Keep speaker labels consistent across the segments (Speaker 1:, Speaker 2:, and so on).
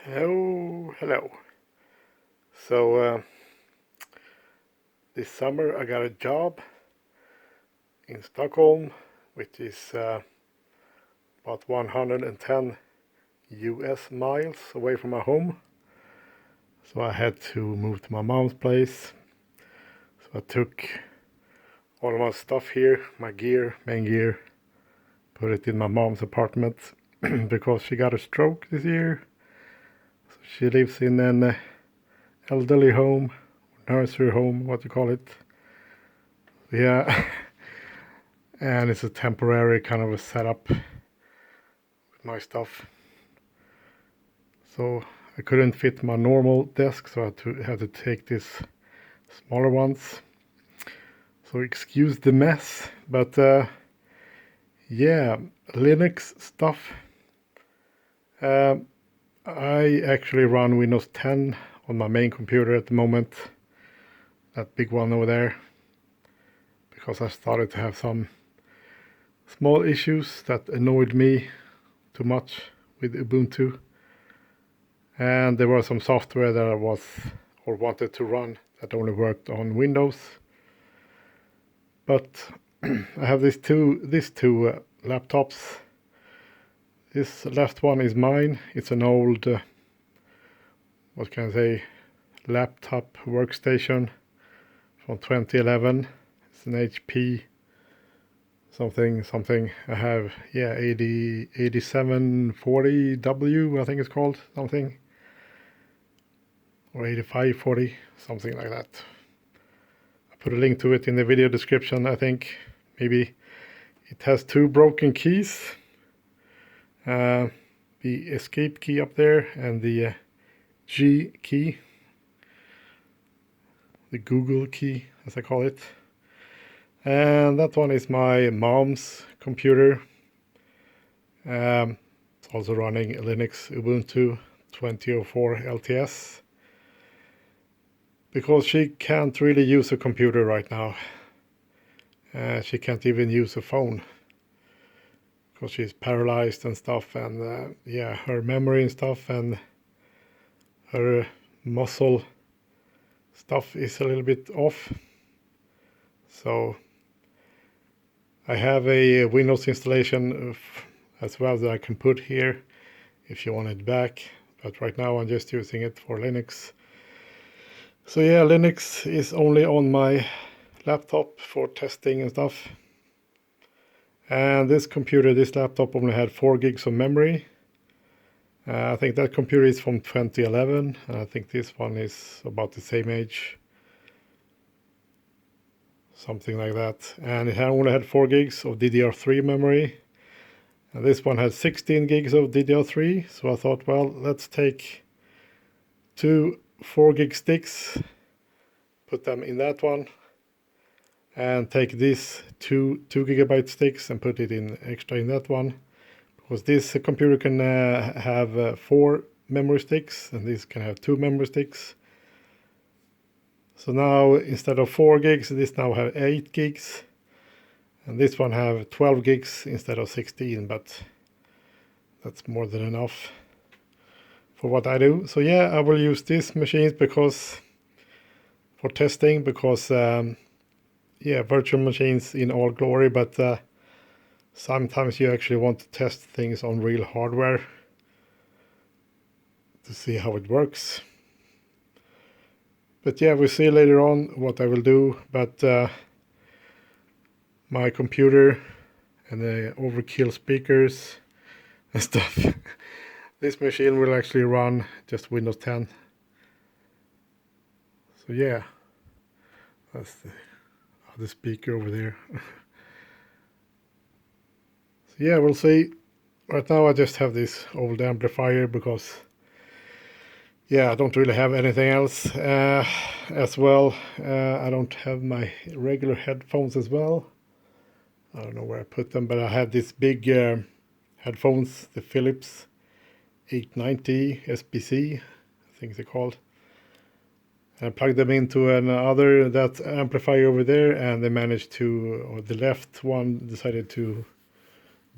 Speaker 1: Hello. So this summer I got a job in Stockholm, which is about 110 US miles away from my home. So I had to move to my mom's place. So I took all of my stuff here, my gear, main gear, put it in my mom's apartment because she got a stroke this year. So she lives in an elderly home, nursery home, what you call it. Yeah, and it's a temporary kind of a setup with my stuff. So I couldn't fit my normal desk, so I had to take these smaller ones. So excuse the mess, but yeah, Linux stuff. I actually run Windows 10 on my main computer at the moment, that big one over there, because I started to have some small issues that annoyed me too much with Ubuntu. And there was some software that I was or wanted to run that only worked on Windows. But I have these two laptops. This left one is mine. It's an old, what can I say, laptop workstation from 2011. It's an HP something. I have 8740W, I think it's called, something. Or 8540, something like that. I put a link to it in the video description, I think. Maybe it has two broken keys. The escape key up there and the G key. The Google key, as I call it. And that one is my mom's computer. It's also running Linux Ubuntu 2004 LTS. Because she can't really use a computer right now. She can't even use a phone. Because she's paralyzed and stuff, and her memory and stuff and her muscle stuff is a little bit off. So I have a Windows installation as well that I can put here if you want it back. But right now I'm just using it for Linux. So yeah, Linux is only on my laptop for testing and stuff. And this laptop only had 4 gigs of memory. I think that computer is from 2011. And I think this one is about the same age. Something like that. And it only had 4 gigs of DDR3 memory. And this one had 16 gigs of DDR3. So I thought, well, let's take 2 4 gig sticks, put them in that one, and take these 2 gigabyte sticks and put it in extra in that one, because this computer can have 4 memory sticks and this can have 2 memory sticks. So now instead of 4 gigs, this now have 8 gigs, and this one have 12 gigs instead of 16, but that's more than enough for what I do. So yeah, I will use these machines for testing, because virtual machines in all glory, but sometimes you actually want to test things on real hardware to see how it works. But yeah, we'll see later on what I will do. But my computer and the overkill speakers and stuff, this machine will actually run just Windows 10. So yeah, that's the other speaker over there. So yeah, we'll see. Right now I just have this old amplifier because I don't really have anything else as well. I don't have my regular headphones as well. I don't know where I put them, but I had this big headphones, the Philips 890 SBC, I think they're called. I plugged them into that amplifier over there, and they managed to, or the left one decided to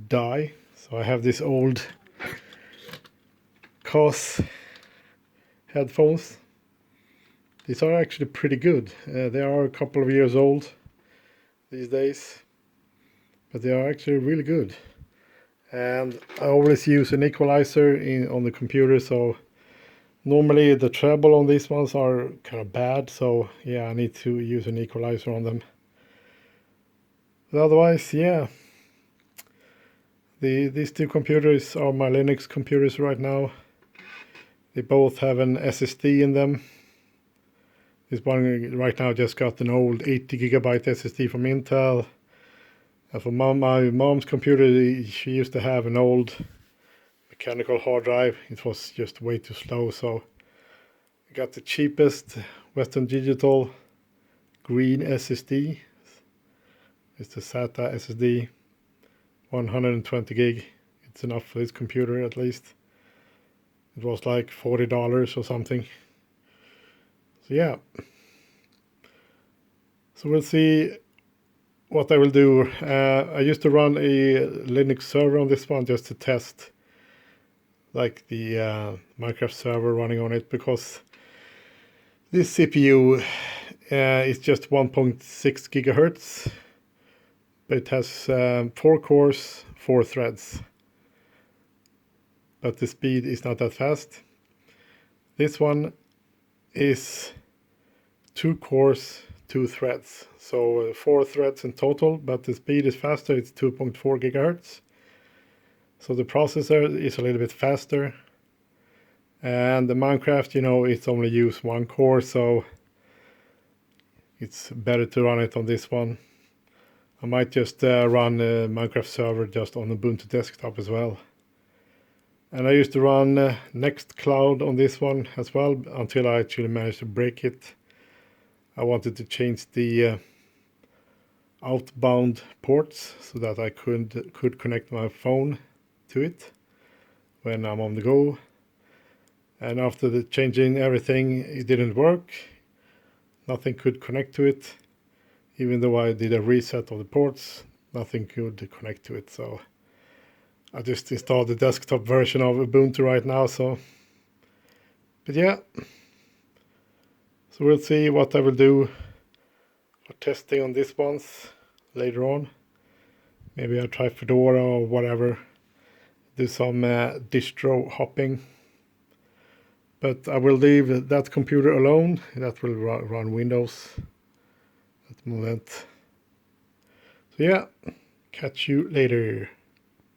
Speaker 1: die. So I have this old COS headphones. These are actually pretty good. They are a couple of years old these days, but they are actually really good. And I always use an equalizer on the computer, so normally the treble on these ones are kind of bad, so yeah, I need to use an equalizer on them. But otherwise, yeah, these two computers are my Linux computers right now. They both have an SSD in them. This one right now just got an old 80 gigabyte SSD from Intel. And for my mom's computer, she used to have an old mechanical hard drive. It was just way too slow, so I got the cheapest Western Digital green SSD. It's the SATA SSD, 120 gig. It's enough for this computer at least. It was like $40 or something. So yeah. So we'll see what I will do. I used to run a Linux server on this one just to test like the Minecraft server running on it, because this CPU is just 1.6 gigahertz, but it has 4 cores, 4 threads. But the speed is not that fast. This one is 2 cores, 2 threads. So 4 threads in total, but the speed is faster. It's 2.4 gigahertz. So the processor is a little bit faster. And the Minecraft, you know, it's only use 1 core, so it's better to run it on this one. I might just run a Minecraft server just on Ubuntu desktop as well. And I used to run Nextcloud on this one as well until I actually managed to break it. I wanted to change the outbound ports so that I could connect my phone to it when I'm on the go. And after the changing everything, it didn't work. Nothing could connect to it. Even though I did a reset of the ports, nothing could connect to it. So I just installed the desktop version of Ubuntu right now. But yeah. So we'll see what I will do for testing on these ones later on. Maybe I'll try Fedora or whatever. Do some distro hopping. But I will leave that computer alone. That will run Windows at the moment. So yeah, catch you later.